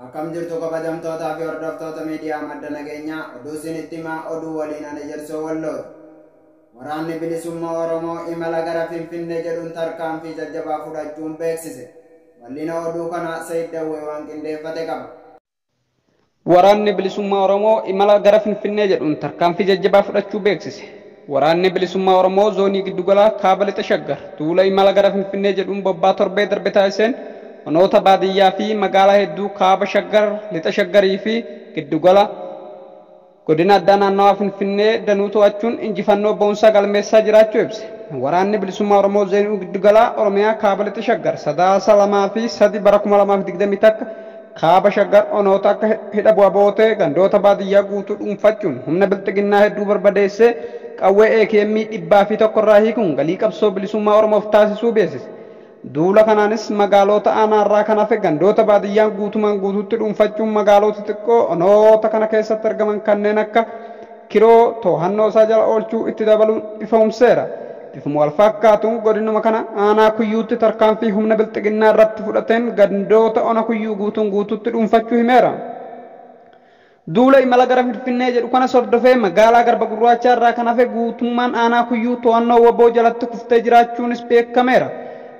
Akkam jirtu kabajamtootaa fi hordoftoota miidiyaa madda nageenyaa oduu isinitti himaa oduu waliin ani Jersoo Wallooti. Waraanni bilisummaa Oromoo imala gara Finfinnee jedhuun tarkaanfii jajjabaa fudhachuun beeksise. Bal'ina oduu kanaa Sayyid Dawwee waan qindeeffate qaba. Waraanni bilisummaa Oromoo imala gara Finfinnee jedhuun tarkaanfii jajjabaa fudhachuu beeksise. Waraanni bilisummaa Oromoo zoonii giddugalaa kaaba lixa Shaggar duula imala gara Finfinnee jedhuun bobbaa torbee darbe taasiseen onoota baadiyyaa fi magaalaa hedduu kaaba Shaggar lixa Shaggarii fi giddugala godina addaa naannawaa Finfinnee danuu to'achuun injifannoo boonsaa galmeessaa jiraachuu ibse. Waraanni bilisummaa Oromoo zoonii giddugalaa Oromiyaa kaaba lixa Shaggar sadaasa 2 fi 3 bara 2021 kaaba Shaggar onoota akka hidha bu'aa bootee gandoota baadiyyaa guutuu dhuunfachuun humna bilxiginnaa hedduu barbadeessee qawwee AKM 100 irraa hiikuun galii qabsoo bilisummaa Oromoof taasisuu beeksise. Duula kanaanis magaalota aanaarraa kan hafe gandoota baadiyyaan guutumaan guutuutti dhuunfachuun magaalota xiqqoo onoota kana keessatti argaman kanneen akka Kiroo to'annoo isaa jala oolchuu itti dabaluun ifoomseera. Bifuma wal fakkaatuun godinuma kana aanaa kuyyuutti tarkaanfii humna bilxiginnaa irratti fudhateen gandoota ona kuyyuu guutuutti dhuunfachuu himeera. Duula imala gara Finfinnee jedhu kana hordofee magaalaa Garba Gurraachaa irraa kan hafe guutummaan aanaa kuyyuu to'annoo waboo jalatti kuftee jiraachuunis beekameera.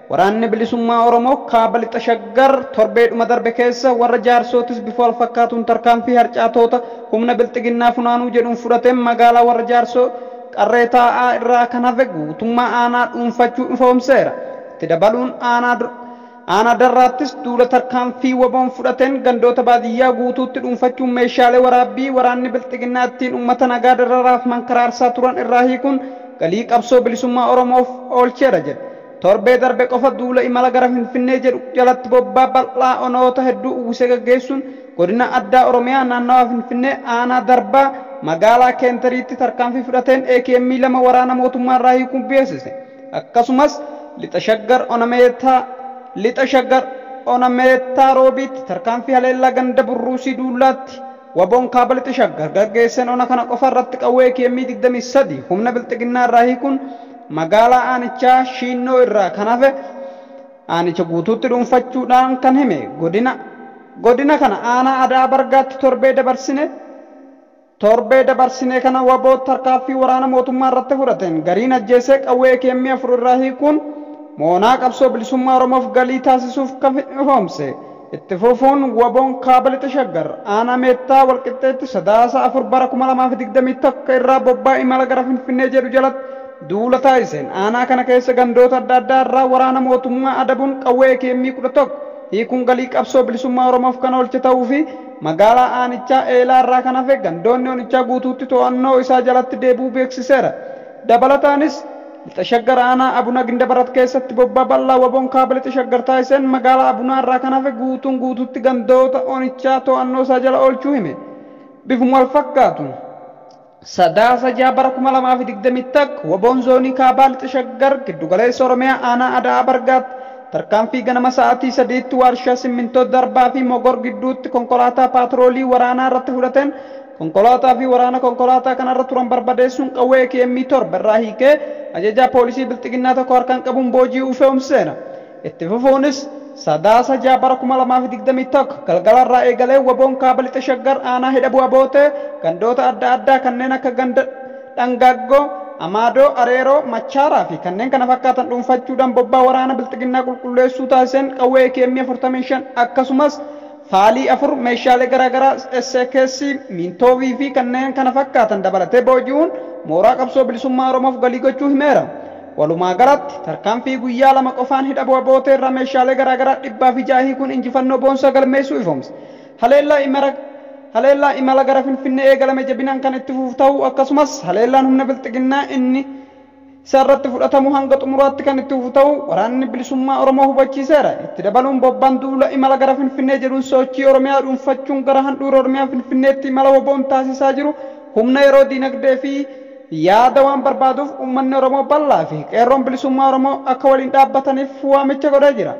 Waraanni bilisummaa Oromoo kaaba lixa Shaggar torbeedhuma darbe keessa warra jaarsootis bifa wal fakkaatuun tarkaanfii harcaatoota humna bilxiginnaa funaanuu jedhuun fudhateen magaalaa warra jaarsoo qarree taa'aa irraa kan hafe guutummaa aanaa dhuunfachuu ifoomseera. Itti dabaluun aanaa darraattis duula tarkaanfii waboon fudhateen gandoota baadiyyaa guutuutti dhuunfachuun meeshaalee waraabbii waraanni bilxiginnaa ittiin uummata nagaa dararaaf mankaraarsaa turan irraa hiikuun galii qabsoo bilisummaa Oromoof oolcheera jedhe. Torbee darbe qofa duula imala gara Finfinnee jedhu jalatti bobbaa bal'aa onoota hedduu uwwisee gaggeessuun godina addaa Oromiyaa naannawaa Finfinnee aanaa darbaa magaalaa Keentariitti tarkaanfii fudhateen AKM 2 waraana mootummaa irraa hiikuun beeksise. Akkasumas lixa Shaggar onameettaa roobiitti tarkaanfii haleellaa ganda burruusii duulaatti waboon kaaba lixa Shaggar gaggeesseen ona kana qofa irratti qawwee AKM 23 humna bilxiginnaa irraa hiikuun magaalaa aanichaa Shinnoo irraa kan hafe aanicha guutuutti dhuunfachuudhaan kan hime. Godina kana aanaa Adaa Bargaatti torbee dabarsine kana waboo tarkaanfii waraana mootummaa irratti fudhateen gariin ajjeesee qawwee AKM 4 irraa hiikuun moonaa qabsoo bilisummaa Oromoof galii taasisuuf kan ifoomse. Itti fufuun waboon kaaba lixa Shaggar aanaa meettaa walqixxeetti sadaasa 4 bara 2021 irraa bobbaa imala gara Finfinnee jedhu jalatti duula taasiseen aanaa kana keessa gandoota adda addaa irraa waraana mootummaa adabuun qawwee AKM 11 hiikuun galii qabsoo bilisummaa Oromoof kan oolche ta'uu fi magaalaa aanichaa Eelaa irraa kan hafe gandoonni onichaa guutuutti to'annoo isaa jalatti deebi'uu beeksiseera. Dabalataanis lixa Shaggar aanaa Abuna Gindabarat keessatti bobbaa bal'aa waboon kaaba lixa Shaggar taasiseen magaalaa Abunaa irraa kan hafe guutuutti gandoota onichaa to'annoo isaa jala oolchuu hime. Bifuma wal fakkaatuun sadaasa 6 bara 2021 waboon zoonii kaabaa lixa Shaggar giddugaleessa Oromiyaa aanaa Adaa Bargaatti tarkaanfii ganama sa'aatii 3tti warshaa simmintoo darbaa fi mogor gidduutti konkolaataa paatroolii waraanaa irratti fudhateen konkolaataa fi waraana konkolaataa kanarra turan barbadeessuun qawwee AKM 7 irraa hiikee ajajaa poolisii bilxiginnaa tokko harkaan qabuun booji'uu fe'umseera. Itti fufuunis sadaasa 6 bara 2021 galgala irraa eegalee waboon kaaba lixa Shaggar aanaa hidha bu'aa bootee gandoota adda addaa kanneen akka ganda Dhangaaggoo, Amaadoo, Areeroo, Machaaraa fi kanneen kana fakkaatan dhuunfachuudhaan bobbaa waraana bilxiginnaa qulqulleessuu taasiseen qawwee AKM 45 akkasumas faalii 4 meeshaalee garaagaraa SKS Mintoovii fi kanneen kana fakkaatan dabalatee booji'uun mooraa qabsoo bilisummaa Oromoof galii gochuu himeera. Walumaa galatti tarkaanfii guyyaa 2 qofaan hidha bu'aa bootee irraa meeshaalee garaagaraa 600 hiikuun injifannoo boonsaa galmeessuu ifoomse. Haleellaa imala gara Finfinnee eegalame jabinaan kan itti fufu ta'uu akkasumas haleellaan humna bilxiginnaa inni isa irratti fudhatamu hanga xumuraatti kan itti fufu ta'uu waraanni bilisummaa Oromoo hubachiiseera. Itti dabaluun bobbaan duula imala gara Finfinnee jedhuun sochii Oromiyaa dhuunfachuun gara handhuura Oromiyaa Finfinneetti imala waboon taasisaa jiru humna yeroo diinagdee fi yaada waan barbaaduuf uummanni Oromoo bal'aa fi qeerroon bilisummaa Oromoo akka waliin dhaabbataniif waamicha godhee jira.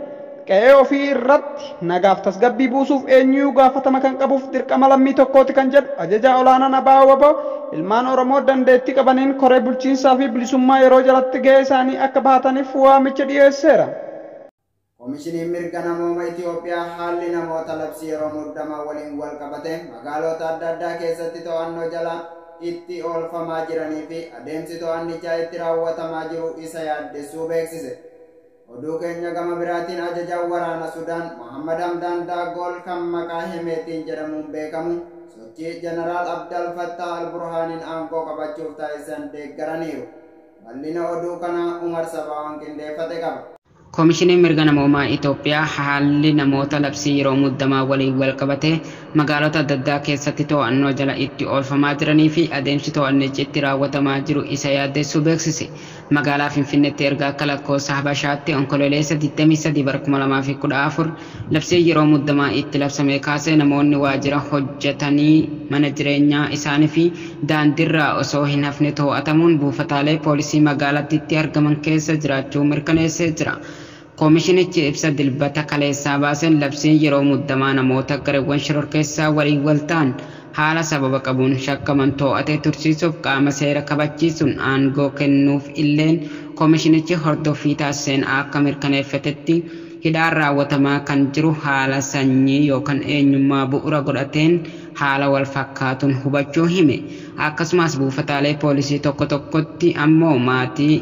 Qe'ee ofii irratti nagaaf tasgabbii buusuuf eenyuu gaafatama kan qabuuf dirqama lammii tokkooti kan jedhu ajajaa olaanaan ABO waboo ilmaan Oromoo dandeettii qabaniin koree bulchiinsaa fi bilisummaa yeroo jalatti gahee isaanii akka bahataniif waamicha dhiyeesseera. Koomishiniin mirga namooma Itoophiyaa haalli namoota labsii yeroo muddamaa waliin wal qabate magaalota adda addaa keessatti to'annoo jala itti oolfamaa jiranii fi adeemsi to'annichaa itti raawwatamaa jiru isa yaaddessuu beeksise. Oduu keenya gama biraatiin ajajaan waraana Sudaan Mohammad Hamdaan Daagool kan maqaa Hemeetiin jedhamuun beekamu sochii Jeneraal Abdel Fattah al-Burhaaniin aangoo qabachuuf taasisan deeggaraniiru. Bal'ina oduu kanaa Umar Sabaan qindeeffate qaba. Koomishiniin mirga namoomaa Itoophiyaa haalli namoota labsii yeroo muddamaa waliin wal qabate magaalota adda addaa keessatti to'annoo jala itti oolfamaa jiranii fi adeemsi to'annichi itti raawwatamaa jiru isa yaaddessuu beeksise. Magaalaa Finfinneetti erga akka lakkoofsa Habashaatti onkololeessa 23/2014 labsii yeroo muddamaa itti labsame kaasee namoonni waajjira hojjetanii mana jireenyaa isaanii fi daandiirraa osoo hin hafne to'atamuun buufataalee poolisii magaalattiitti argaman keessa jiraachuu mirkaneessee jira. Koomishinichi ibsa dilbata kaleessaa baaseen labsiin yeroo muddamaa namoota gareewwan shororkeessaa waliin wal ta'an haala sababa qabuun shakkaman to'atee tursiisuuf qaama seera kabachiisuun aangoo kennuuf illeen koomishinichi hordoffii taasiseen akka mirkaneeffatetti hidhaan raawwatamaa kan jiru haala sanyii yookaan eenyummaa bu'uura godhateen haala wal fakkaatuun hubachuu hime. Akkasumas buufataalee poolisii tokko tokkotti ammoo maatii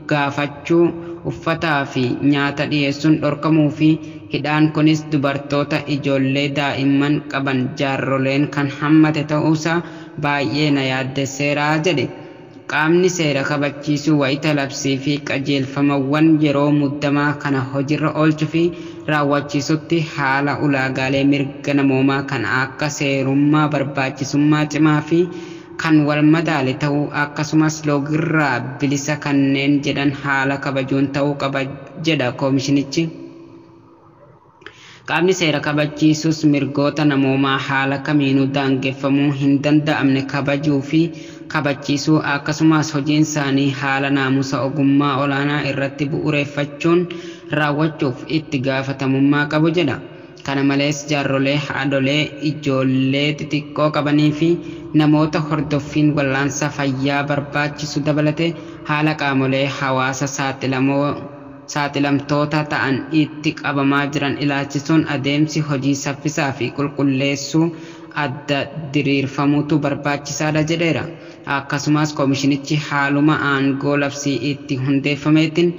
gaafachuu uffataa fi nyaata dhiyeessuun dhorkamuu fi hidhaan kunis dubartoota ijoollee daa'imman qaban jaarroleen kan hammate ta'uusaa baay'ee na yaaddesseera jedhe. Qaamni seera kabachiisuu wayita labsii fi qajeelfamawwan yeroo muddamaa kana hojiirra oolchuu fi raawwachiisutti haala ulaagaalee mirga namoomaa kan akka seerummaa barbaachisummaa cimaa fi kan wal madaale ta'uu akkasumas loogirraa bilisa kanneen jedhan haala kabajuun ta'uu qaba jedha koomishinichi. Qaamni seera kabachiisus mirgoota namoomaa haala kamiinuu daangeffamuu hin danda'amne kabajuu fi kabachiisuu akkasumas hojiin isaanii haala naamusa ogummaa olaanaa irratti bu'uureeffachuun raawwachuuf itti gaafatamummaa qabu jedha. Kana malees jaarrolee haadholee ijoollee xixiqqoo qabanii fi namoota hordoffiin wal'aansa fayyaa barbaachisu dabalate haala qaamolee hawaasa saaxilamtoota ta'an itti qabamaa jiran ilaalchisuun adeemsi hojii saffisaa fi qulqulleessuu adda diriirfamuutu barbaachisaadha jedheera. Akkasumas koomishinichi haaluma aangoo labsii itti hundeeffameetiin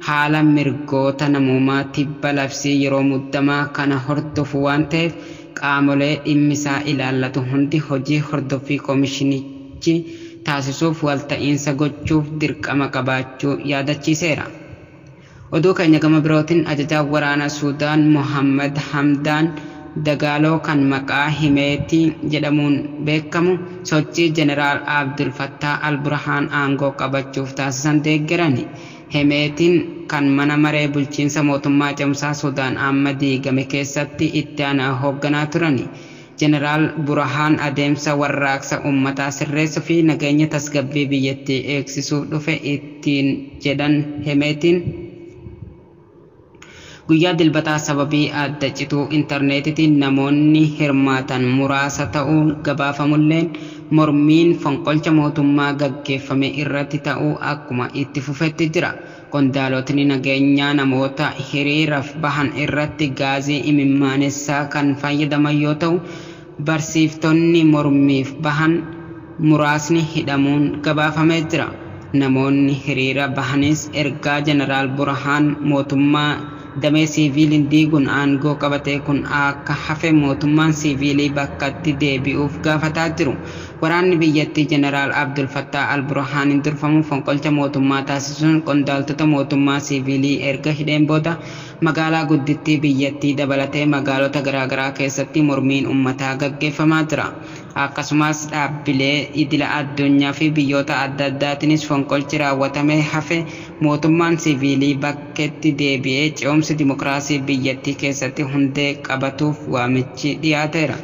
haala mirgoota namoomaa tibba labsii yeroo muddamaa kana hordofu waan ta'eef qaamolee dhimmisaa ilaallatu hundi hojii hordoffii koomishinichi taasisuuf walta'iinsa gochuuf dirqama qabaachuu yaadachiiseera. Oduu keenya gama birootiin ajajaan waraana Sudaan Mohammad Hamdaan Dagaaloo kan maqaa Hemeetii jedhamuun beekamu sochii Jeneraal Abdel Fattah al-Burhaan aangoo qabachuuf taasisan deeggarani. Hemeetiin kan mana maree bulchiinsa mootummaa cimsaa Sudaan amma diigame keessatti itti aanaa hoogganaa turani. Jeneraal Burhaan adeemsa warraaqsa uummataa sirreessuu fi nageenya tasgabbii biyyattii eegsisuuf dhufe ittiin jedhan Hemeetiin guyyaa dilbataa sababii adda cituu intarneetitiin namoonni hirmaatan muraasa ta'uu gabaafamulleen mormiin fonqolcha mootummaa gaggeeffame irratti ta'uu akkuma itti fufetti jira. Qondaalotni nageenyaa namoota hiriiraaf bahan irratti gaazii imimaanessaa kan fayyadaman yoo ta'u barsiiftonni mormiif bahan muraasni hidhamuun gabaafamee jira. Namoonni hiriira bahanis ergaa Jeneraal Burhaan mootummaa damee siviiliin diiguun aangoo qabatee kun akka hafe mootummaan siviilii bakkatti deebi'uuf gaafataa jiru. Waraanni biyyattii Jeneraal Abdel Fattah al-Burhaaniin durfamu fonqolcha mootummaa taasisuun qondaaltota mootummaa siviilii erga hidheen booda magaalaa guddittii biyyattii dabalatee magaalota garaagaraa keessatti mormiin uummataa gaggeeffamaa jira. Akkasumas dhaabbilee idila addunyaa fi biyyoota adda addaatiinis fonqolchi raawwatamee hafe mootummaan siviilii bakkeetti deebi'ee ce'umsi dimokiraasii biyyattii keessatti hundee qabatuuf waamichi dhiyaateera.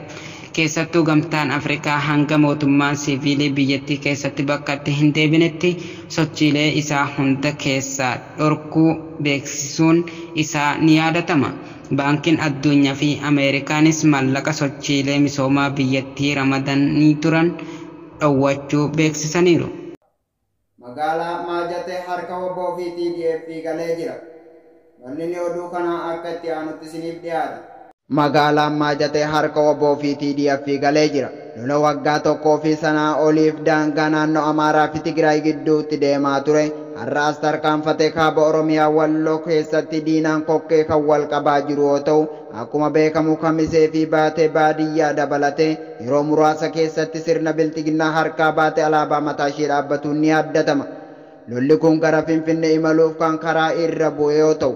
Keessattuu gamtaan Afrikaa hanga mootummaan siviilii biyyattii keessatti bakkatti hin deebinetti sochiilee isaa hunda keessaa dhorkuu beeksisuun isaa ni yaadatama. Baankiin addunyaa fi Ameerikaanis maallaqa sochiilee misoomaa biyyattii ramadanii turan dhowwachuu beeksisaniiru. Magaalaa Maajatee harka WBO fi TDF galee jira. Bal'inni oduu kanaa akka itti aanutti isiniif dhiyaata. Magaalaan Maajatee harka waboo fi TDF galee jira. Lola waggaa tokkoo fi sanaa oliif daangaa naannoo Amaaraa fi Tigraay gidduutti deemaa ture. Har'aas tarkaanfatee kaaba Oromiyaa Walloo keessatti diinaan kokkee kan wal qabaa jiru yoo ta'u, akkuma beekamu Kamisee fi Baatee baadiyyaa dabalatee yeroo muraasa keessatti sirna bilxiginnaa harkaa baatee alaabaa mataa ishee dhaabbatuun ni addatama. Lolli kun gara Finfinnee imaluuf kan karaa irra bu'e yoo ta'u,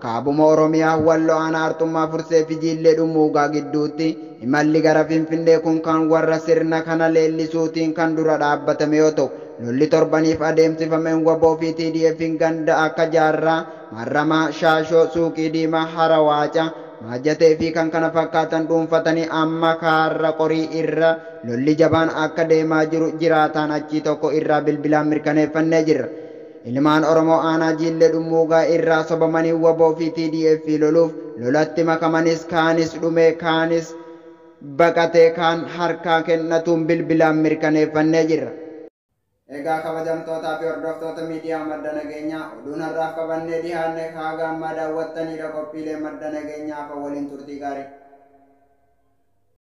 kaabuma Oromiyaa Walloo aanaa Arxummaa Fursee fi Jiillee Dhummuugaa gidduutti imalli gara Finfinnee kun kan warra sirna kana leellisuutiin kan dura dhaabbatame yoo ta'u, lolli torbaniif adeemsifameen waboo fi TDF'n ganda akka Jaarraa, Marramaa, Shaashoo, Suuqii Diimaa, Harawaaca, Maajatee fi kan kana fakkaatan dhuunfatanii amma kaarra qorii irra lolli jabaan akka deemaa jiru jiraataan achii tokko irraa bilbilaan mirkaneeffannee jirra. Ilmaan Oromoo aanaa Jiillee Dhummuugaa irraa sobamanii waboo fi TDF loluuf lolatti makamanis kaanis dhumee kaanis baqatee kaan harkaa kennatuun bilbilaan mirkaneeffannee jirra. Egaa kabajamtootaa fi hordoftoota miidiyaa madda nageenyaa oduun har'aaf qabannee dhiyaanne haaga ammaa daawwattaniidha. Qophiilee madda nageenyaa waliin turtii gaarii.